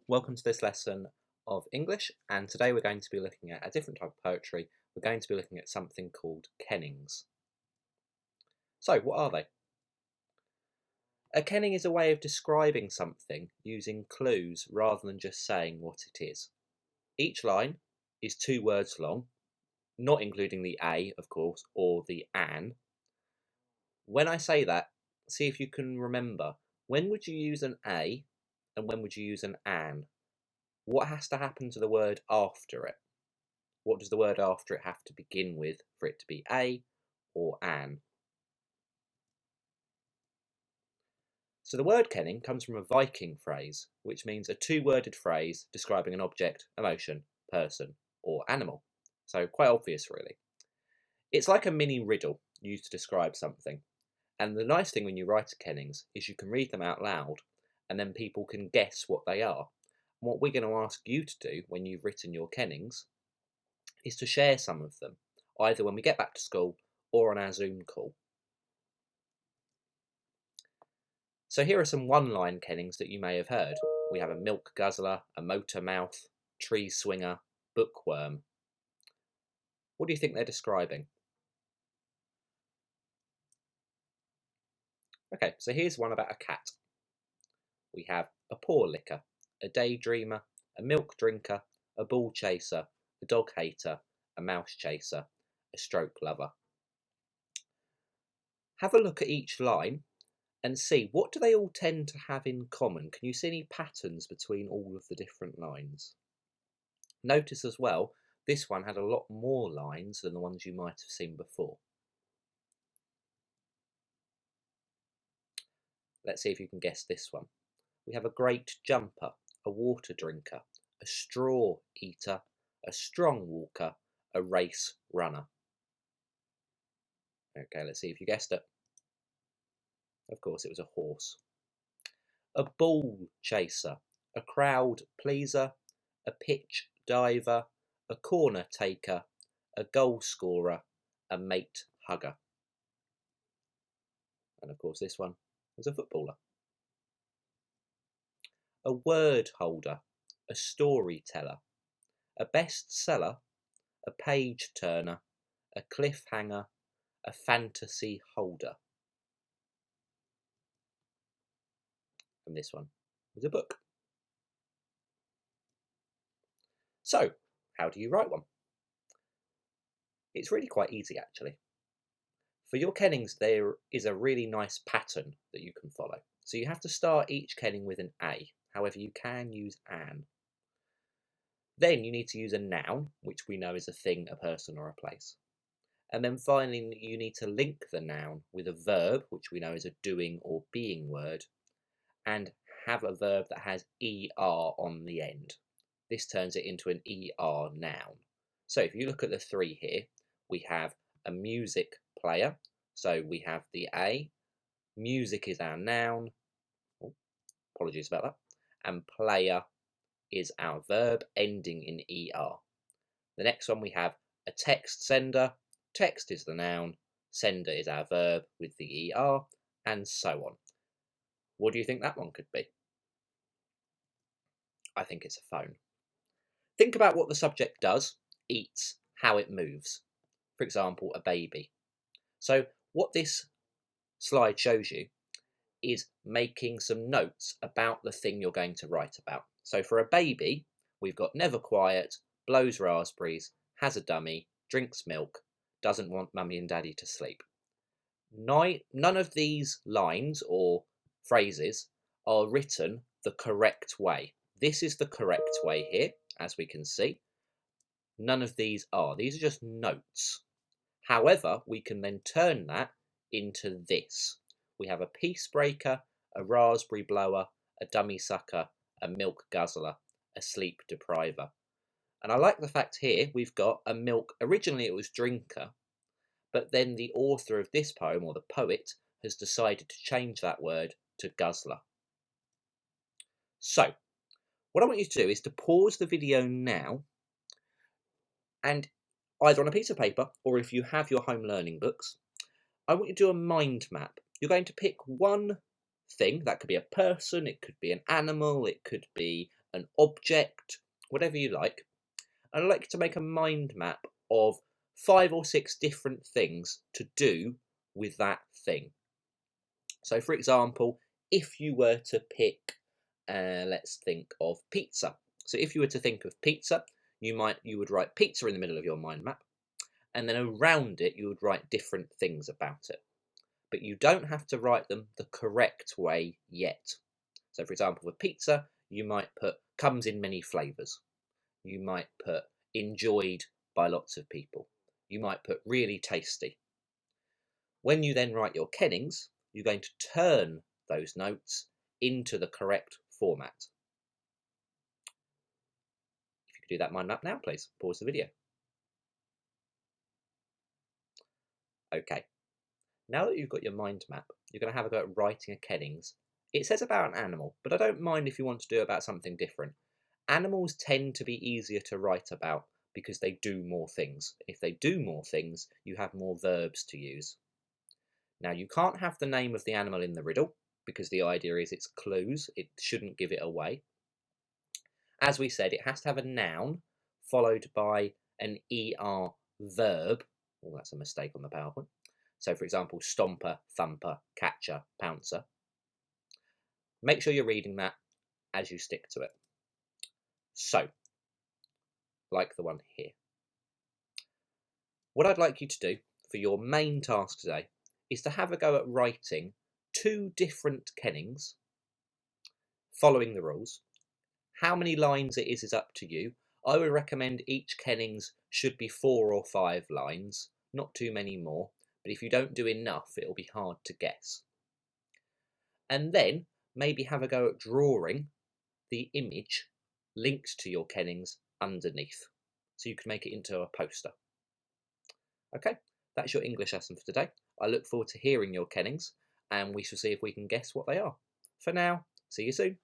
Welcome to this lesson of English, and today we're going to be looking at a different type of poetry. We're going to be looking at something called Kennings. So, what are they? A kenning is a way of describing something using clues rather than just saying what it is. Each line is 2 words long, not including the a, of course, or the an. When I say that, see if you can remember, when would you use an a and when would you use an an? What has to happen to the word after it? What does the word after it have to begin with for it to be a or an? So the word kenning comes from a Viking phrase, which means a 2-worded phrase describing an object, emotion, person, or animal. So quite obvious, really. It's like a mini riddle used to describe something. And the nice thing when you write a kennings is you can read them out loud, and then people can guess what they are. And what we're going to ask you to do when you've written your kennings is to share some of them, either when we get back to school or on our Zoom call. So here are some one-line kennings that you may have heard. We have a milk guzzler, a motor mouth, tree swinger, bookworm. What do you think they're describing? Okay, so here's one about a cat. We have a paw licker, a daydreamer, a milk drinker, a ball chaser, a dog hater, a mouse chaser, a stroke lover. Have a look at each line and see, what do they all tend to have in common? Can you see any patterns between all of the different lines? Notice as well, this one had a lot more lines than the ones you might have seen before. Let's see if you can guess this one. We have a great jumper, a water drinker, a straw eater, a strong walker, a race runner. Okay, let's see if you guessed it. Of course, it was a horse. A ball chaser, a crowd pleaser, a pitch diver, a corner taker, a goal scorer, a mate hugger. And of course, this one was a footballer. A word holder, a storyteller, a bestseller, a page turner, a cliffhanger, a fantasy holder. And this one was a book. So, how do you write one? It's really quite easy, actually. For your kennings, there is a really nice pattern that you can follow. So you have to start each kenning with an A. However, you can use an. Then you need to use a noun, which we know is a thing, a person, or a place. And then finally, you need to link the noun with a verb, which we know is a doing or being word, and have a verb that has ER on the end. This turns it into an ER noun. So if you look at the 3 here, we have a music player. So we have the A. Music is our noun. Oh, apologies about that. And player is our verb ending in ER. The next one we have a text sender. Text is the noun. Sender is our verb with the ER, and so on. What do you think that one could be? I think it's a phone. Think about what the subject does, eats, how it moves. For example, a baby. So what this slide shows you is making some notes about the thing you're going to write about. So for a baby, we've got never quiet, blows raspberries, has a dummy, drinks milk, doesn't want mummy and daddy to sleep. None of these lines or phrases are written the correct way. This is the correct way here, as we can see. None of these are. These are just notes. However, we can then turn that into this. We have a peace breaker, a raspberry blower, a dummy sucker, a milk guzzler, a sleep depriver. And I like the fact here we've got a milk, originally it was drinker, but then the author of this poem, or the poet, has decided to change that word to guzzler. So, what I want you to do is to pause the video now, and either on a piece of paper, or if you have your home learning books, I want you to do a mind map. You're going to pick one thing. That could be a person, it could be an animal, it could be an object, whatever you like. And I'd like you to make a mind map of 5 or 6 different things to do with that thing. So for example, if you were to pick, let's think of pizza. So if you were to think of pizza, you would write pizza in the middle of your mind map, and then around it you would write different things about it. But you don't have to write them the correct way yet. So for example, for pizza, you might put comes in many flavours. You might put enjoyed by lots of people. You might put really tasty. When you then write your Kennings, you're going to turn those notes into the correct format. If you could do that mind map now, please pause the video. Okay, now that you've got your mind map, you're going to have a go at writing a Kennings. It says about an animal, but I don't mind if you want to do about something different. Animals tend to be easier to write about because they do more things. If they do more things, you have more verbs to use. Now, you can't have the name of the animal in the riddle because the idea is it's clues. It shouldn't give it away. As we said, it has to have a noun followed by an ER verb. Oh, that's a mistake on the PowerPoint. So, for example, stomper, thumper, catcher, pouncer. Make sure you're reading that as you stick to it. So, like the one here. What I'd like you to do for your main task today is to have a go at writing 2 different Kennings, following the rules. How many lines it is up to you. I would recommend each Kennings should be 4 or 5 lines, not too many more, but if you don't do enough, it'll be hard to guess. And then maybe have a go at drawing the image linked to your Kennings underneath, so you can make it into a poster. Okay, that's your English lesson for today. I look forward to hearing your Kennings, and we shall see if we can guess what they are. For now, see you soon.